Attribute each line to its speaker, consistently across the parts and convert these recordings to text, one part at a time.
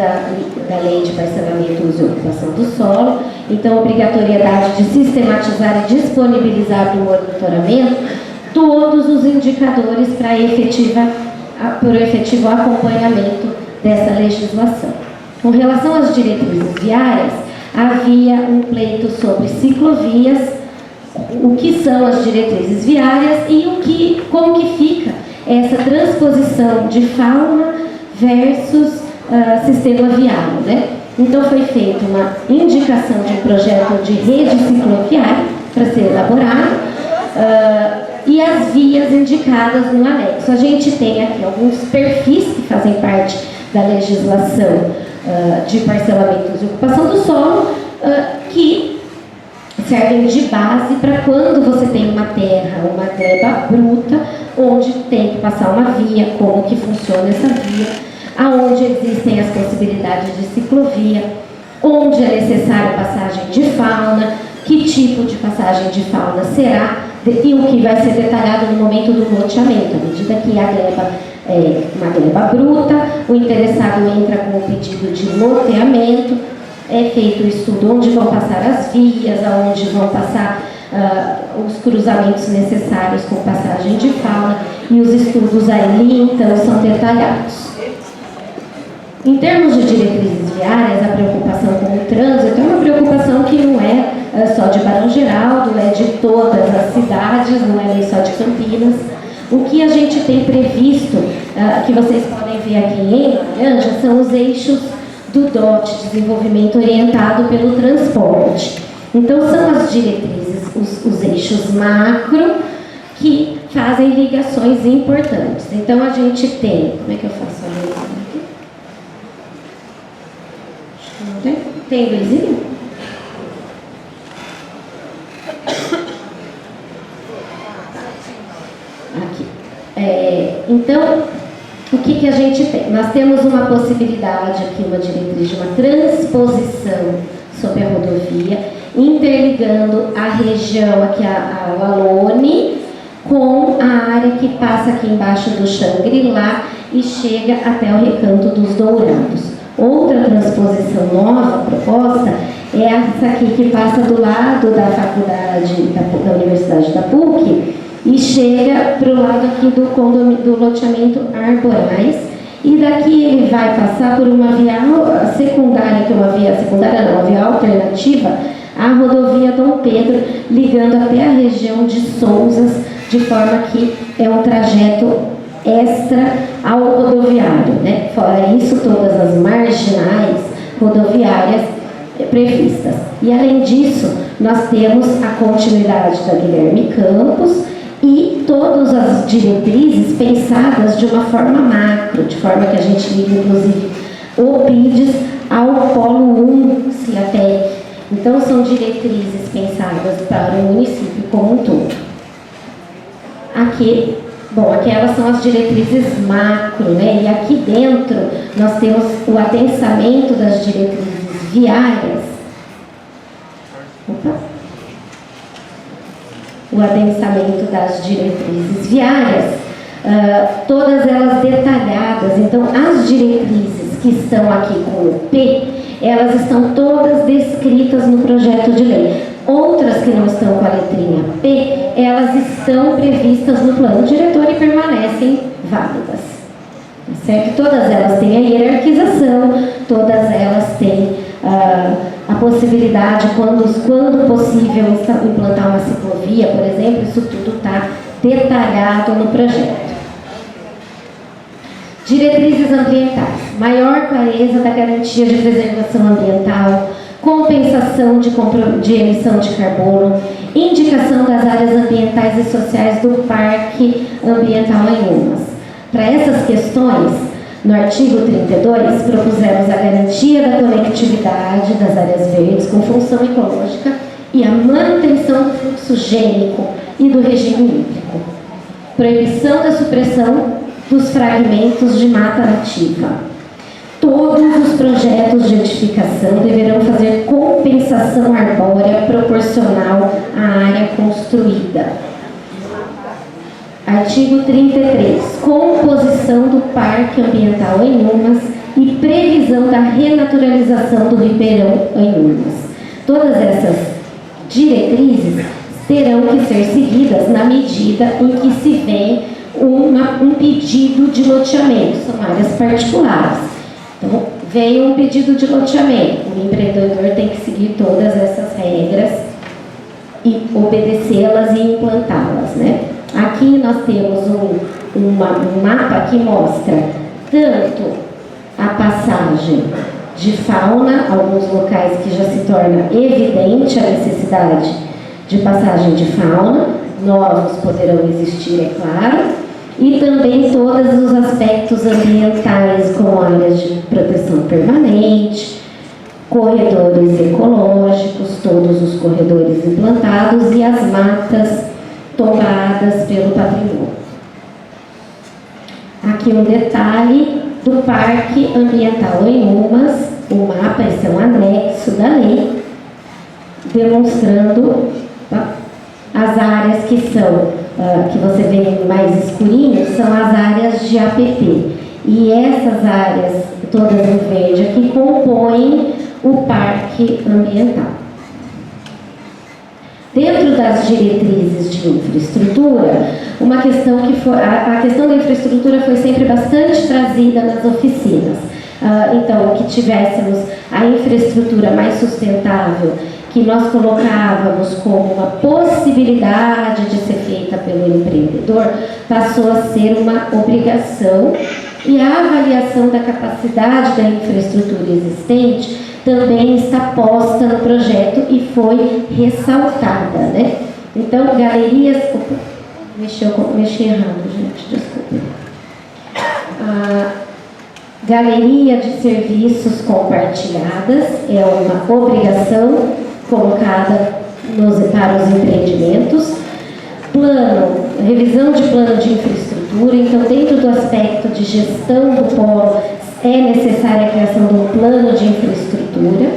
Speaker 1: da Lei de Parcelamento, Uso e Ocupação do Solo. Então, obrigatoriedade de sistematizar e disponibilizar para o monitoramento todos os indicadores para o efetivo acompanhamento dessa legislação. Com relação às diretrizes viárias, havia um pleito sobre ciclovias, o que são as diretrizes viárias e como que fica essa transposição de fauna versus sistema viário, né? Então foi feita uma indicação de um projeto de rede cicloviária para ser elaborado e as vias indicadas no anexo. A gente tem aqui alguns perfis que fazem parte da legislação de parcelamento e ocupação do solo que servem de base para quando você tem uma terra, uma gleba bruta, onde tem que passar uma via, como que funciona essa via, aonde existem as possibilidades de ciclovia, onde é necessária passagem de fauna, que tipo de passagem de fauna será, e o que vai ser detalhado no momento do loteamento. À medida que a gleba é uma gleba bruta, o interessado entra com o pedido de loteamento, é feito o estudo onde vão passar as vias, aonde vão passar os cruzamentos necessários com passagem de fauna, e os estudos ali, então, são detalhados. Em termos de diretrizes viárias, a preocupação com o trânsito é uma preocupação que não é só de Barão Geraldo, é de todas as cidades, não é nem só de Campinas. O que a gente tem previsto, que vocês podem ver aqui em laranja, são os eixos do DOT, Desenvolvimento Orientado pelo Transporte. Então, são as diretrizes, os eixos macro, que fazem ligações importantes. Então, a gente tem... Como é que eu faço a leitura aqui? Acho que não tem. Tem, Luizinho? Aqui. Então, o que a gente tem? Nós temos uma possibilidade aqui, uma diretriz de uma transposição sobre a rodovia, interligando a região aqui, a Lalone, com a área que passa aqui embaixo do Xangri-Lá e chega até o Recanto dos Dourados. Outra transposição nova proposta é essa aqui que passa do lado da faculdade da Universidade da PUC e chega para o lado aqui do loteamento Arborais, e daqui ele vai passar por uma via secundária, que é uma via alternativa, à rodovia Dom Pedro, ligando até a região de Souzas, de forma que é um trajeto extra ao rodoviário, né? Fora isso, todas as marginais rodoviárias previstas. E além disso, nós temos a continuidade da Guilherme Campos e todas as diretrizes pensadas de uma forma macro, de forma que a gente liga, inclusive, o PIDES ao Polo 1 CIATEC. Então, são diretrizes pensadas para o município como um todo. Aqui, aquelas são as diretrizes macro, né? E aqui dentro nós temos o adensamento das diretrizes viárias. O adensamento das diretrizes viárias, todas elas detalhadas. Então, as diretrizes que estão aqui com o P, elas estão todas descritas no projeto de lei. Outras que não estão com a letrinha P, elas estão previstas no plano diretor e permanecem válidas. Certo? Todas elas têm a hierarquização, todas elas têm a possibilidade, quando possível, implantar uma ciclovia, por exemplo, isso tudo está detalhado no projeto. Diretrizes ambientais. Maior clareza da garantia de preservação ambiental, compensação de emissão de carbono, indicação das áreas ambientais e sociais do Parque Ambiental Anhumas. Para essas questões, no artigo 32, propusemos a garantia da conectividade das áreas verdes com função ecológica e a manutenção do fluxo gênico e do regime hídrico. Proibição da supressão dos fragmentos de mata nativa. Todos os projetos de edificação deverão fazer compensação arbórea proporcional à área construída. Artigo 33. Composição do Parque Ambiental Anhumas e previsão da renaturalização do ribeirão Anhumas. Todas essas diretrizes terão que ser seguidas na medida em que se vem um pedido de loteamento, são áreas particulares. Então, veio um pedido de loteamento, o empreendedor tem que seguir todas essas regras e obedecê-las e implantá-las, né? Aqui nós temos um mapa que mostra tanto a passagem de fauna, alguns locais que já se torna evidente a necessidade de passagem de fauna, novos poderão existir, é claro, e também todos os aspectos ambientais, como áreas de proteção permanente, corredores ecológicos, todos os corredores implantados e as matas tombadas pelo patrimônio. Aqui um detalhe do Parque Ambiental Anhumas, o mapa, esse é um anexo da lei, demonstrando as áreas que são, que você vê mais escurinho, são as áreas de APP. E essas áreas, todas em verde aqui, compõem o Parque Ambiental. Dentro das diretrizes de infraestrutura, uma questão que foi, a questão da infraestrutura foi sempre bastante trazida nas oficinas. Então, que tivéssemos a infraestrutura mais sustentável, que nós colocávamos como uma possibilidade de ser feita pelo empreendedor, passou a ser uma obrigação, e a avaliação da capacidade da infraestrutura existente também está posta no projeto e foi ressaltada, né? Então, galerias... Opa, mexi errado, gente, desculpa. Galeria de serviços compartilhadas é uma obrigação colocada para os empreendimentos. Plano, revisão de plano de infraestrutura. Então, dentro do aspecto de gestão do polo, é necessária a criação de um plano de infraestrutura.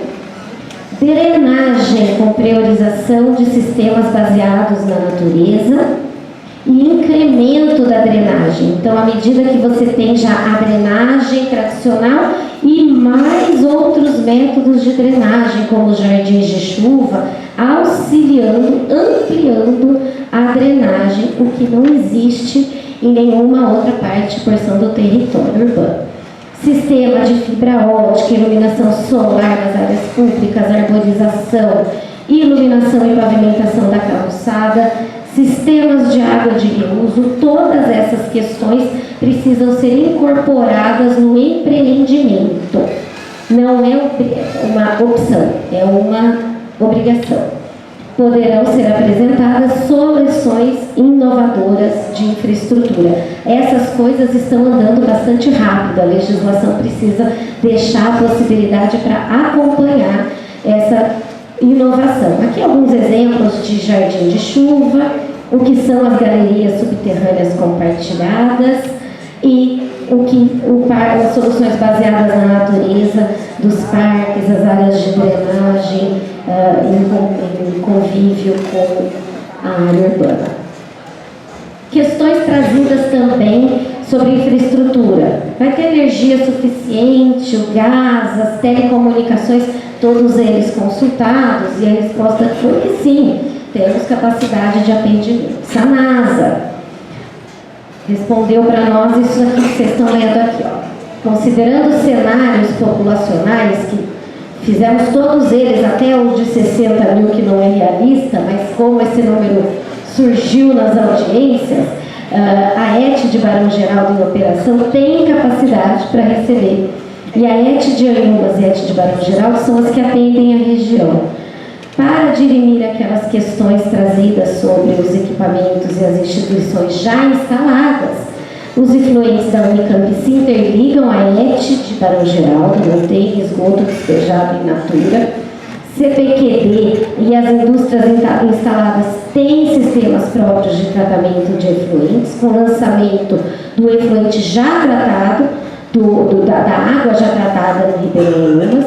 Speaker 1: Drenagem com priorização de sistemas baseados na natureza e incremento da drenagem. Então, à medida que você tem já a drenagem tradicional e mais outros métodos de drenagem, como os jardins de chuva, auxiliando, ampliando a drenagem, o que não existe em nenhuma outra porção do território urbano. Sistema de fibra ótica, iluminação solar nas áreas públicas, arborização, iluminação e pavimentação da calçada, sistemas de água de reuso, todas essas questões precisam ser incorporadas no empreendimento. Não é uma opção, é uma obrigação. Poderão ser apresentadas soluções inovadoras de infraestrutura. Essas coisas estão andando bastante rápido, a legislação precisa deixar a possibilidade para acompanhar essa inovação. Aqui alguns exemplos de jardim de chuva, o que são as galerias subterrâneas compartilhadas e as soluções baseadas na natureza dos parques, as áreas de drenagem, em convívio com a área urbana. Questões trazidas também sobre infraestrutura. Vai ter energia suficiente, o gás, as telecomunicações, todos eles consultados, e a resposta foi que sim, temos capacidade de atendimento. A NASA respondeu para nós isso aqui que vocês estão lendo aqui, ó. Considerando cenários populacionais, que fizemos todos eles, até os de 60 mil, que não é realista, mas como esse número surgiu nas audiências, a ET de Barão Geraldo em operação tem capacidade para receber. E a ET de Anhumas e a ET de Barão Geraldo são as que atendem a região. Para dirimir aquelas questões trazidas sobre os equipamentos e as instituições já instaladas, os influentes da Unicamp se interligam à ET de Barão Geraldo, não tem esgoto despejado in natura. CPQD e as indústrias instaladas têm sistemas próprios de tratamento de efluentes, com lançamento do efluente já tratado, da água já tratada no Ribeirão Anhumas.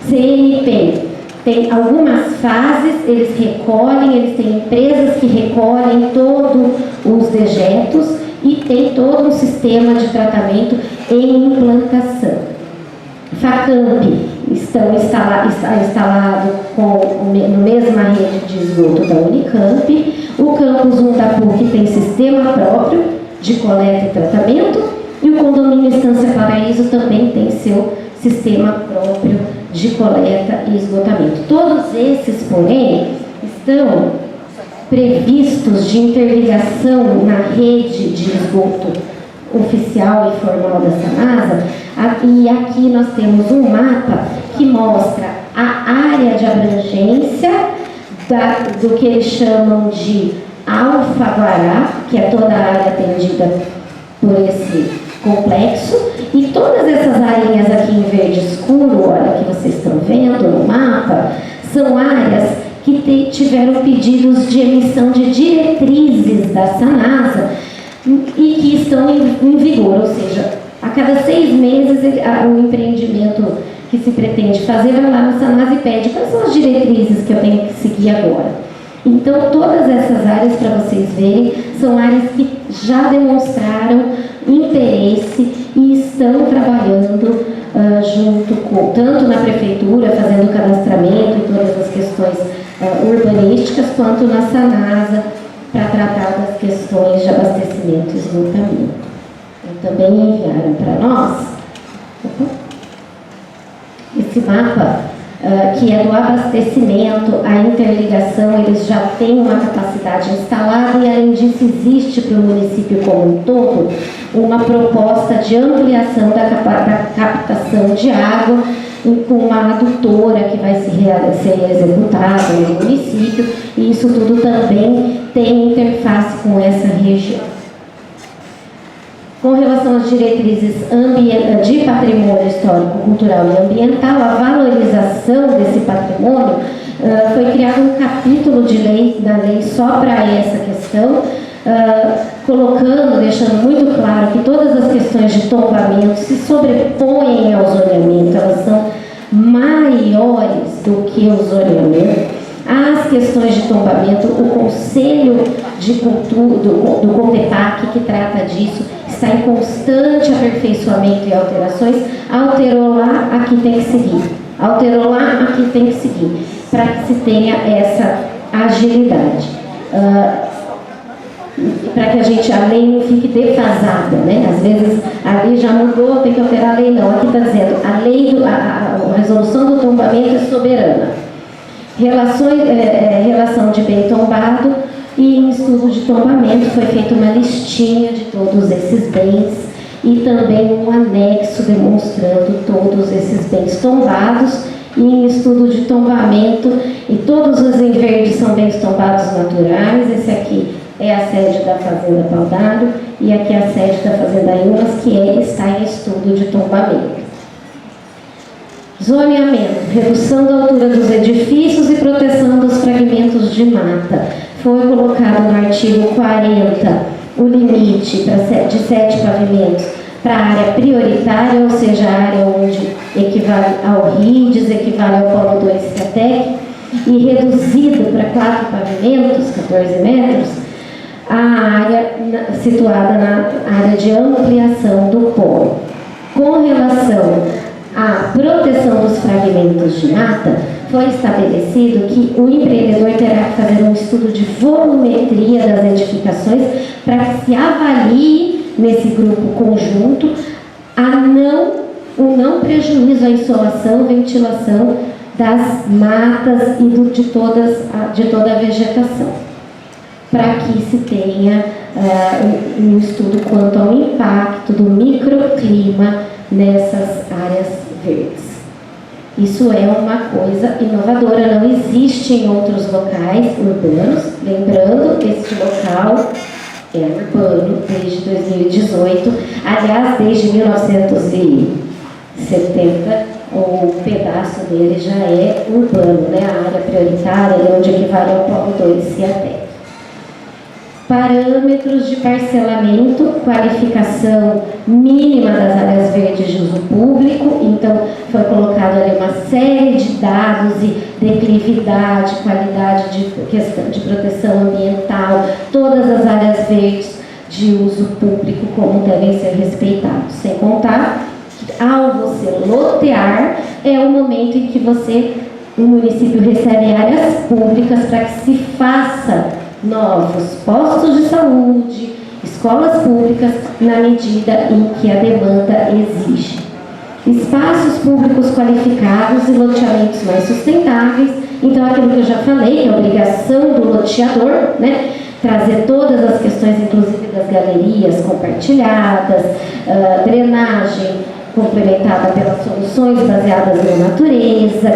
Speaker 1: CNP tem algumas fases, eles têm empresas que recolhem todos os dejetos e tem todo um sistema de tratamento em implantação. FACAMP está instalado na mesma rede de esgoto da Unicamp. O campus 1 da PUC tem sistema próprio de coleta e tratamento, e o condomínio Estância Paraíso também tem seu sistema próprio de coleta e esgotamento. Todos esses, porém, estão previstos de interligação na rede de esgoto oficial e formal da Sanasa, e aqui nós temos um mapa que mostra a área de abrangência do que eles chamam de Alfaguará, que é toda a área atendida por esse complexo, e todas essas áreas aqui em verde escuro, olha, que vocês estão vendo no mapa, são áreas que tiveram pedidos de emissão de diretrizes da Sanasa e que estão em vigor, ou seja, a cada 6 meses o empreendimento que se pretende fazer vai lá na Sanasa e pede quais são as diretrizes que eu tenho que seguir agora. Então, todas essas áreas, para vocês verem, são áreas que já demonstraram interesse e estão trabalhando junto com, tanto na prefeitura, fazendo cadastramento e todas as questões urbanísticas, quanto na Sanasa, para tratar das questões de abastecimento e esgotamento. Também enviaram para nós esse mapa, que é do abastecimento, a interligação. Eles já têm uma capacidade instalada e, além disso, existe para o município como um todo uma proposta de ampliação da captação de água com uma adutora que vai ser executada no município, e isso tudo também tem interface com essa região. Com relação às diretrizes de patrimônio histórico, cultural e ambiental, a valorização desse patrimônio, foi criado um capítulo de lei, da lei só para essa questão, deixando muito claro que todas as questões de tombamento se sobrepõem ao zoneamento, elas são maiores do que o zoneamento. As questões de tombamento, o Conselho de Cultura do CONTEPAC, que trata disso, está em constante aperfeiçoamento e alterações. Alterou lá, aqui tem que seguir. Alterou lá, aqui tem que seguir, para que se tenha essa agilidade. Para que a lei não fique defasada, né? Às vezes a lei já mudou, tem que alterar a lei, não. Aqui está dizendo, a resolução do tombamento é soberana. Relação de bem tombado, e em estudo de tombamento foi feita uma listinha de todos esses bens e também um anexo demonstrando todos esses bens tombados. E em estudo de tombamento, e todos os em verde são bens tombados naturais. Esse aqui é a sede da Fazenda Paudalho e aqui é a sede da Fazenda Ilmas, que está em estudo de tombamento. Zoneamento, redução da altura dos edifícios e proteção dos fragmentos de mata. Foi colocado no artigo 40 o limite de 7 pavimentos para a área prioritária, ou seja, a área onde equivale ao RIDES, equivale ao Polo 2 Ciatec, e reduzido para 4 pavimentos, 14 metros, a área situada na área de ampliação do polo. Com relação à proteção dos fragmentos de mata, foi estabelecido que o empreendedor terá que fazer um estudo de volumetria das edificações para que se avalie nesse grupo conjunto o não prejuízo à insolação, ventilação das matas e de toda a vegetação, para que se tenha um estudo quanto ao impacto do microclima nessas áreas verdes. Isso é uma coisa inovadora, não existe em outros locais urbanos. Lembrando, este local é urbano desde 2018, aliás, desde 1970, o pedaço dele já é urbano, né? A área prioritária, onde equivale ao Polo 2 Ciatec. Parâmetros de parcelamento, qualificação mínima das áreas verdes de uso público. Então, foi colocado ali uma série de dados e declividade, qualidade de questão de proteção ambiental, todas as áreas verdes de uso público, como devem ser respeitados. Sem contar Ao você lotear, é o momento em que o município recebe áreas públicas para que se faça novos postos de saúde, escolas públicas, na medida em que a demanda exige. Espaços públicos qualificados e loteamentos mais sustentáveis. Então, aquilo que eu já falei, que é a obrigação do loteador, né? Trazer todas as questões, inclusive das galerias compartilhadas, drenagem complementada pelas soluções baseadas na natureza,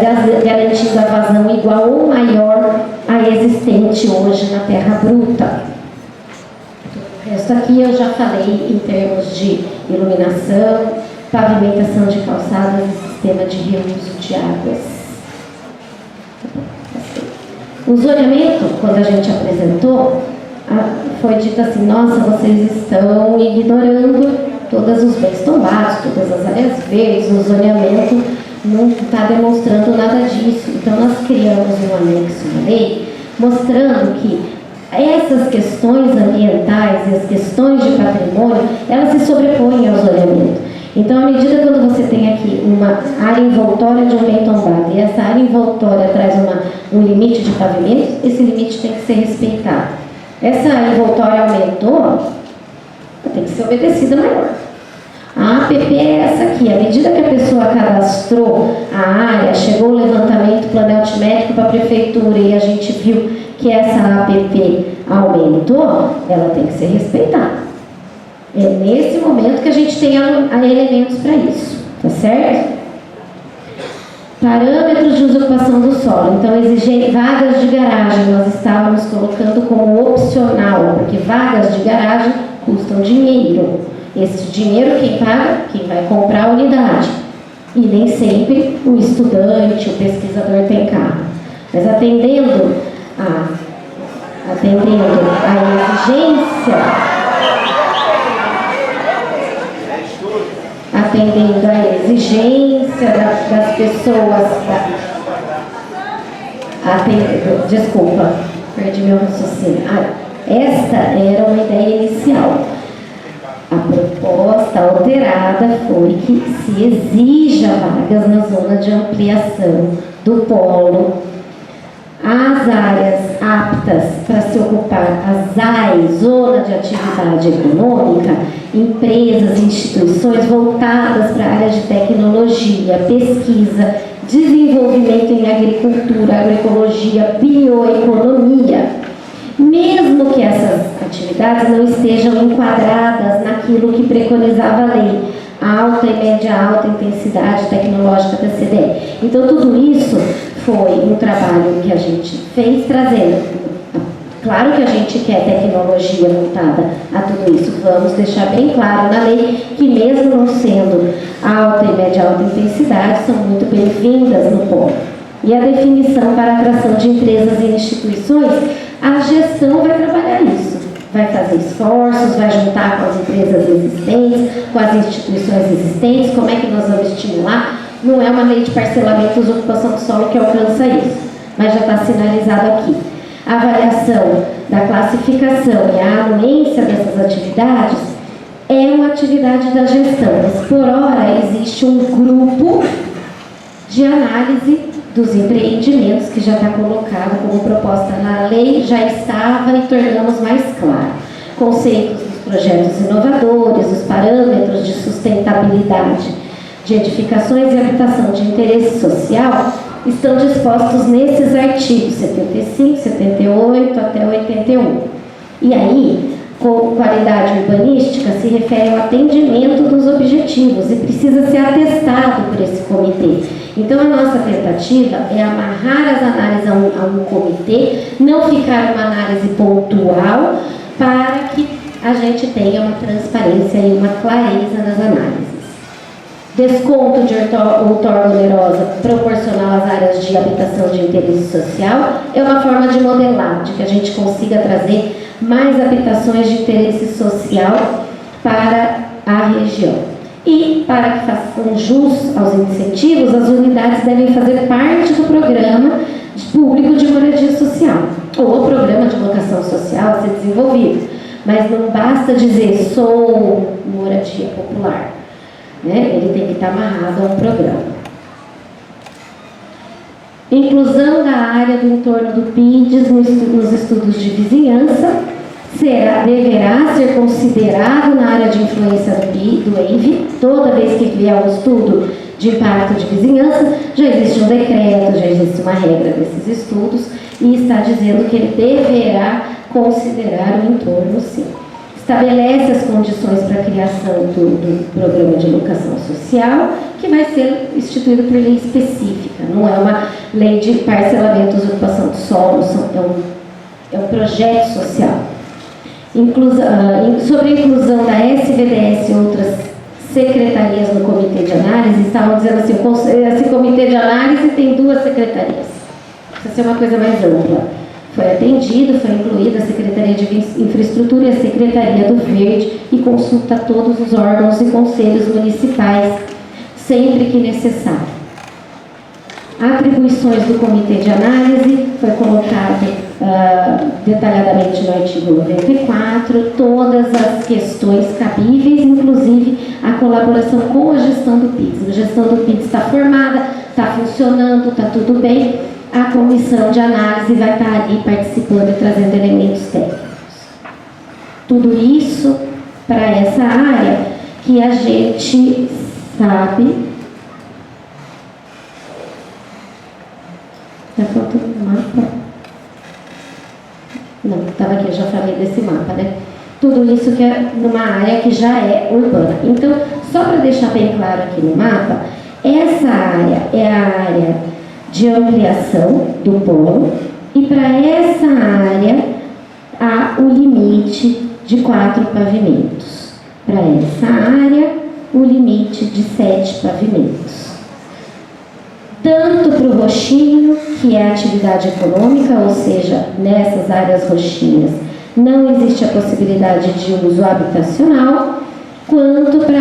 Speaker 1: garantindo a vazão igual ou maior à existente hoje na terra bruta. O resto aqui eu já falei em termos de iluminação, pavimentação de calçadas e sistema de reuso de águas. O zoneamento, quando a gente apresentou, foi dito assim: nossa, vocês estão ignorando todos os bens tombados, todas as áreas verdes, o zoneamento não está demonstrando nada disso. Então nós criamos um anexo na lei mostrando que essas questões ambientais e as questões de patrimônio, elas se sobrepõem ao zoneamento. Então, à medida quando você tem aqui uma área envoltória de um bem tombado e essa área envoltória traz um limite de pavimento, esse limite tem que ser respeitado. Essa área envoltória aumentou, tem que ser obedecida maior. A APP é essa aqui. À medida que a pessoa cadastrou a área, chegou o levantamento planaltimétrico para a prefeitura e a gente viu que essa APP aumentou, ela tem que ser respeitada. É nesse momento que a gente tem elementos para isso, tá certo? Parâmetros de usurpação do solo. Então, exigir vagas de garagem, nós estávamos colocando como opcional, porque vagas de garagem custam dinheiro. Esse dinheiro quem paga? Quem vai comprar a unidade. E nem sempre o estudante, o pesquisador tem carro. Mas atendendo a exigência das pessoas. Desculpa, perdi meu raciocínio. Esta era uma ideia inicial. A proposta alterada foi que se exija vagas na zona de ampliação do polo, as áreas aptas para se ocupar, as AIs, Zona de Atividade Econômica, empresas e instituições voltadas para a área de tecnologia, pesquisa, desenvolvimento em agricultura, agroecologia, bioeconomia. Mesmo que essas atividades não estejam enquadradas naquilo que preconizava a lei, alta e média alta intensidade tecnológica da CDE. Então, tudo isso foi um trabalho que a gente fez trazendo. Claro que a gente quer tecnologia voltada a tudo isso. Vamos deixar bem claro na lei que, mesmo não sendo alta e média alta intensidade, são muito bem-vindas no polo. E a definição para a atração de empresas e instituições, a gestão vai trabalhar isso. Vai fazer esforços, vai juntar com as empresas existentes, com as instituições existentes, como é que nós vamos estimular. Não é uma lei de parcelamento de ocupação do solo que alcança isso, mas já está sinalizado aqui. A avaliação da classificação e a anuência dessas atividades é uma atividade da gestão, mas por hora existe um grupo de análise dos empreendimentos que já está colocado como proposta na lei, já estava e tornamos mais claro. Conceitos dos projetos inovadores, os parâmetros de sustentabilidade de edificações e habitação de interesse social estão dispostos nesses artigos 75, 78 até 81. E aí, com qualidade urbanística, se refere ao atendimento dos objetivos e precisa ser atestado por esse comitê. Então, a nossa tentativa é amarrar as análises a um comitê, não ficar uma análise pontual, para que a gente tenha uma transparência e uma clareza nas análises. Desconto de outorga onerosa proporcional às áreas de habitação de interesse social é uma forma de modelar, de que a gente consiga trazer mais habitações de interesse social para a região. E, para que façam jus aos incentivos, as unidades devem fazer parte do programa público de moradia social, ou o programa de locação social a ser desenvolvido. Mas não basta dizer, sou moradia popular. né? Ele tem que estar amarrado a um programa. Inclusão da área do entorno do PIDs nos estudos de vizinhança deverá ser considerado na área de influência do EIV. Toda vez que vier um estudo de impacto de vizinhança, já existe um decreto, já existe uma regra desses estudos e está dizendo que ele deverá considerar o entorno, sim. Estabelece as condições para a criação do programa de locação social, que vai ser instituído por lei específica, não é uma lei de parcelamento de ocupação de solo, é um projeto social. Sobre a inclusão da SVDS e outras secretarias no comitê de análise, estavam dizendo assim, esse comitê de análise tem 2 secretarias, precisa ser uma coisa mais ampla. Foi atendido, foi incluída a Secretaria de Infraestrutura e a Secretaria do Verde e consulta todos os órgãos e conselhos municipais, sempre que necessário. Atribuições do Comitê de Análise, foi colocado detalhadamente no artigo 94, todas as questões cabíveis, inclusive a colaboração com a gestão do PIDs. A gestão do PIDs está formada, está funcionando, está tudo bem. A comissão de análise vai estar ali participando e trazendo elementos técnicos. Tudo isso para essa área que a gente sabe. Está faltando um mapa? Não, estava aqui, eu já falei desse mapa, né? Tudo isso que é numa área que já é urbana. Então, só para deixar bem claro aqui no mapa, essa área é a área de ampliação do polo e para essa área há o limite de 4 pavimentos. Para essa área, o limite de 7 pavimentos. Tanto para o roxinho, que é a atividade econômica, ou seja, nessas áreas roxinhas não existe a possibilidade de uso habitacional, quanto para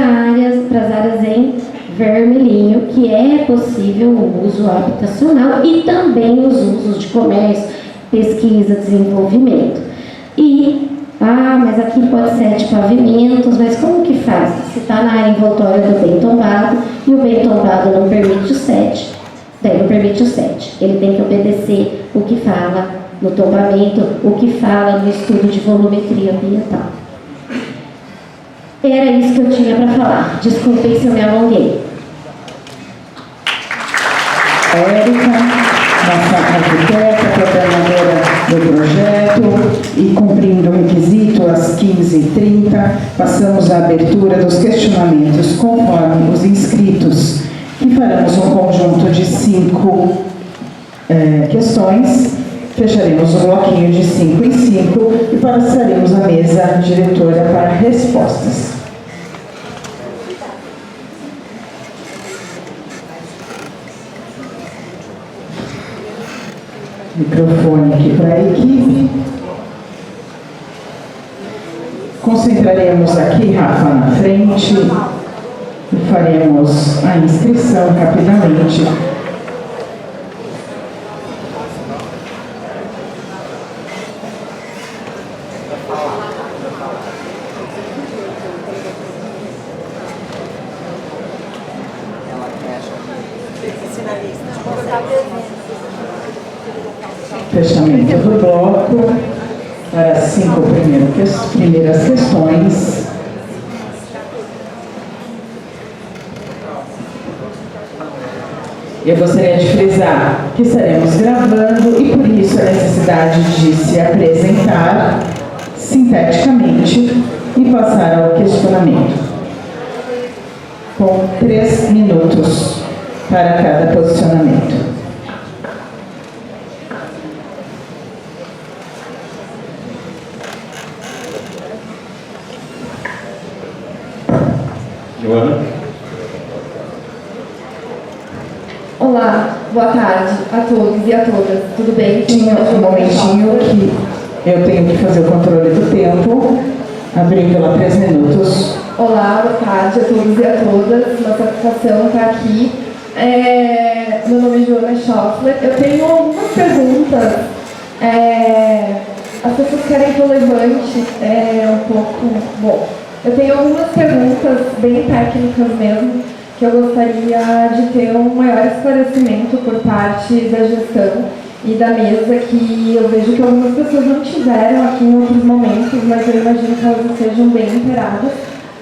Speaker 1: as áreas em vermelhinho, que é possível o uso habitacional e também os usos de comércio, pesquisa, desenvolvimento. Mas aqui pode 7 pavimentos, mas como que faz? Se está na área envoltória do bem tombado e o bem tombado não permite o 7, daí não permite o 7. Ele tem que obedecer o que fala no tombamento, o que fala no estudo de volumetria ambiental. Era isso que eu tinha para falar. Desculpem se eu me alonguei.
Speaker 2: Érica, nossa arquiteta, coordenadora do projeto, e cumprindo o requisito às 15h30, passamos à abertura dos questionamentos conforme os inscritos, que faremos um conjunto de 5 questões. Fecharemos o bloquinho de 5 em 5 e passaremos a mesa diretora para respostas. Microfone aqui para a equipe. Concentraremos aqui, Rafa, na frente e faremos a inscrição rapidamente. Fechamento do bloco para as 5 primeiras questões. Eu gostaria de frisar que estaremos gravando e por isso a necessidade de se apresentar sinteticamente e passar ao questionamento, com 3 minutos para cada posicionamento.
Speaker 3: Joana?
Speaker 4: Olá, boa tarde a todos e a todas, tudo bem?
Speaker 2: Tinha um momentinho que eu tenho que fazer o controle do tempo, abrindo lá 3 minutos.
Speaker 4: Olá, boa tarde a todos e a todas, uma satisfação estar aqui. Meu nome é Joana Schoffler, eu tenho algumas perguntas. As pessoas querem que eu levante um pouco. Bom, Eu tenho algumas perguntas bem técnicas mesmo, que eu gostaria de ter um maior esclarecimento por parte da gestão e da mesa, que eu vejo que algumas pessoas não tiveram aqui em outros momentos, mas eu imagino que elas estejam bem inteiradas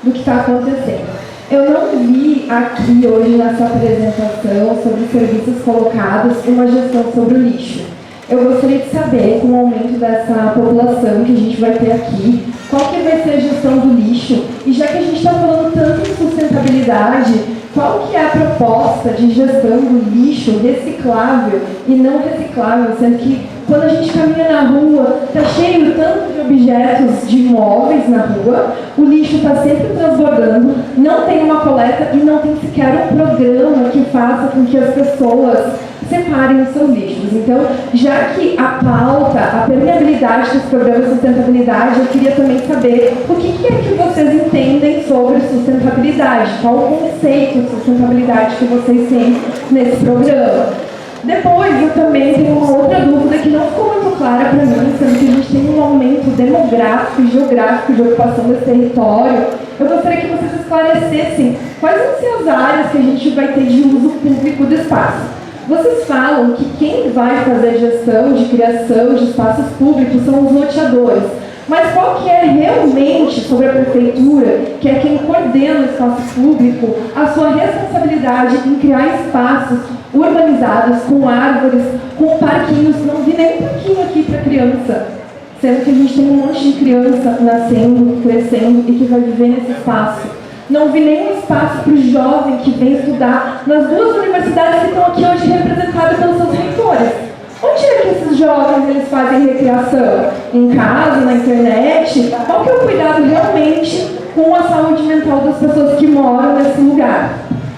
Speaker 4: do que está acontecendo. Eu não vi aqui hoje nessa apresentação sobre os serviços colocados uma gestão sobre o lixo. Eu gostaria de saber, com o aumento dessa população que a gente vai ter aqui, qual que vai ser a gestão do lixo, e já que a gente está falando tanto em sustentabilidade, qual que é a proposta de gestão do lixo reciclável e não reciclável, sendo que quando a gente caminha na rua, está cheio tanto de objetos de móveis na rua, o lixo está sempre transbordando, não tem uma coleta e não tem sequer um programa que faça com que as pessoas separem os seus lixos. Então, já que a pauta, a permeabilidade dos programas de sustentabilidade, eu queria também saber o que é que vocês entendem sobre sustentabilidade, qual o conceito de sustentabilidade que vocês têm nesse programa. Depois, eu também tenho uma outra dúvida que não ficou muito clara para mim, sendo que a gente tem um aumento demográfico e geográfico de ocupação desse território. Eu gostaria que vocês esclarecessem quais vão ser as áreas que a gente vai ter de uso público do espaço. Vocês falam que quem vai fazer a gestão de criação de espaços públicos são os loteadores. Mas qual que é realmente sobre a prefeitura, que é quem coordena o espaço público, a sua responsabilidade em criar espaços urbanizados, com árvores, com parquinhos? Não vi nem um parquinho aqui para criança, sendo que a gente tem um monte de criança nascendo, crescendo e que vai viver nesse espaço. Não vi nenhum espaço para o jovem que vem estudar nas duas universidades que estão aqui hoje representadas pelos seus reitores. Onde é que esses jovens eles fazem recreação? Em casa, na internet? Qual que é o cuidado realmente com a saúde mental das pessoas que moram nesse lugar?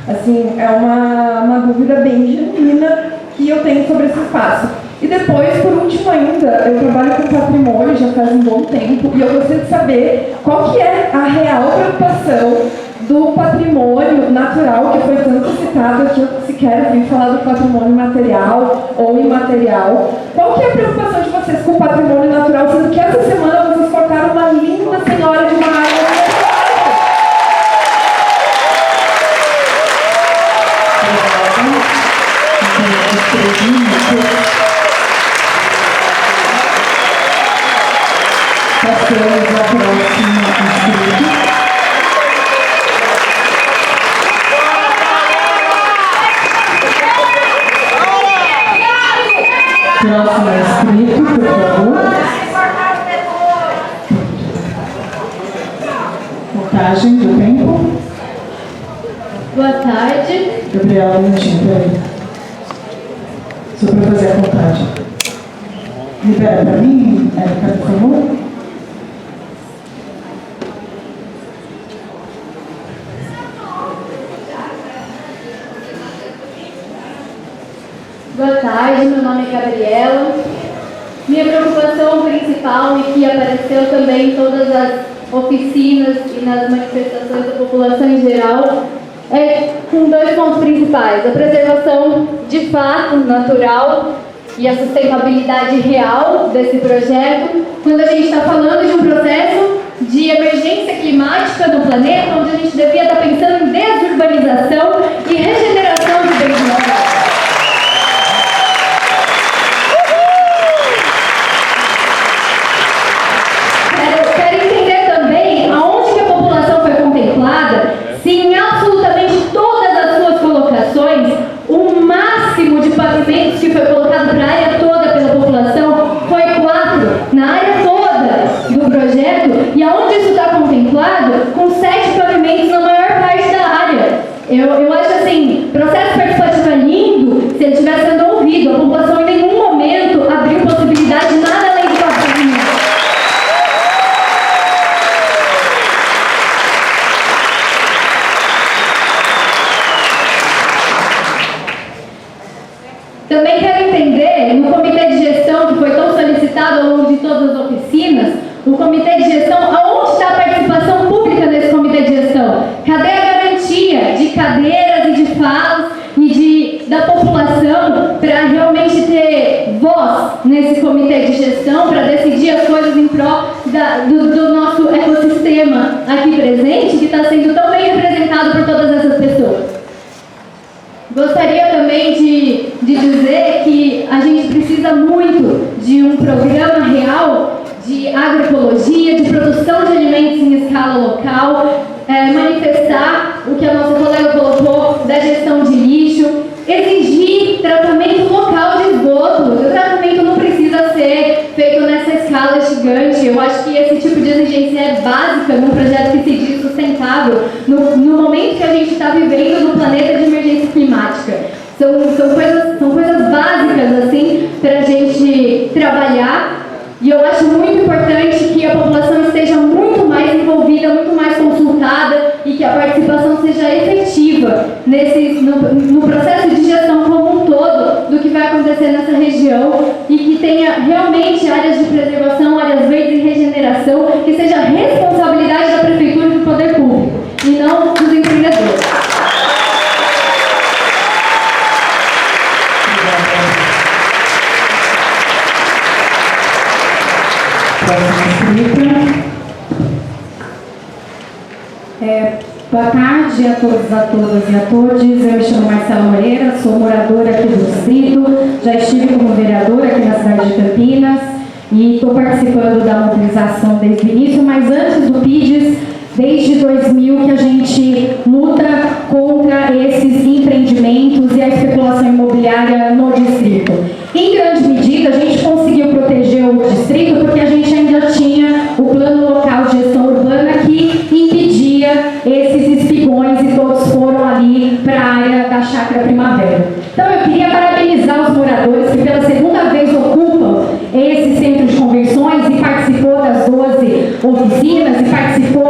Speaker 4: Assim, é uma dúvida bem genuína que eu tenho sobre esse espaço. E depois, por último ainda, eu trabalho com patrimônio já faz um bom tempo e eu gostaria de saber qual que é a real preocupação do patrimônio natural, que foi tanto citado aqui, eu sequer ouvi falar do patrimônio material ou imaterial. Qual que é a preocupação de vocês com o patrimônio natural, sendo que essa semana vocês cortaram uma linda senhora de uma área?
Speaker 2: Passamos à próxima inscrita. Próximo inscrito, por favor. Contagem do tempo.
Speaker 3: Boa tarde.
Speaker 2: Gabriela, um minutinho, peraí. Só para fazer a contagem. Libera para mim, Érica, por favor.
Speaker 3: Boa tarde, meu nome é Gabriela. Minha preocupação principal, e que apareceu também em todas as oficinas e nas manifestações da população em geral, é com dois pontos principais: a preservação de fato natural e a sustentabilidade real desse projeto, quando a gente está falando de um processo de emergência climática no planeta, onde a gente devia estar pensando em desurbanização e regeneração de bens naturais. Quero entender também aonde que a população foi contemplada, se em absolutamente todas as suas colocações, o máximo de pavimentos que foi colocado para a área toda pela população foi 4, na área toda do projeto, e aonde isso está contemplado, com 7 pavimentos na maior parte da área. Eu acho assim, processo participativo é lindo se ele estiver sendo ouvido. A população em nenhum momento abriu possibilidade de nada além de pavimento. Também quero entender, no comitê de gestão, que foi tão solicitado ao longo de todas as oficinas, o comitê de gestão, aonde está a participação pública nesse comitê de gestão? Cadê a garantia de cadeiras e de falas e da população para realmente ter voz nesse comitê de gestão para decidir as coisas em prol do nosso ecossistema aqui presente, que está sendo tão bem representado por todas essas pessoas. Gostaria também de dizer que a gente precisa muito de um programa real de agroecologia, de produção de alimentos em escala local, manifestar o que a nossa colega colocou da gestão de lixo, exigir tratamento local de esgoto. O tratamento não precisa ser feito nessa escala gigante. Eu acho que esse tipo de exigência é básica num projeto que se diz sustentável, no momento que a gente está vivendo no planeta de emergência climática. São coisas básicas assim para a gente trabalhar. E eu acho muito importante que a população esteja muito mais envolvida, muito mais consultada e que a participação seja efetiva no processo de gestão como um todo do que vai acontecer nessa região e que tenha realmente áreas de preservação, áreas verdes e regeneração, que seja responsabilidade da prefeitura e do poder público e não dos empreendedores.
Speaker 5: Boa tarde a todos, a todas e a todos. Eu me chamo Marcela Moreira, sou moradora aqui do distrito, já estive como vereadora aqui na cidade de Campinas e estou participando da mobilização desde o início, mas antes do PIDES, desde 2000 que a gente luta contra esses empreendimentos e a especulação imobiliária no distrito. Em grande medida, a gente conseguiu proteger o distrito porque a gente ainda tinha o Plano Local de Gestão Urbana que impedia esses espigões e todos foram ali para a área da Chácara Primavera. Então eu queria parabenizar os moradores que pela segunda vez ocupam esse centro de convenções e participou das 12 oficinas e participou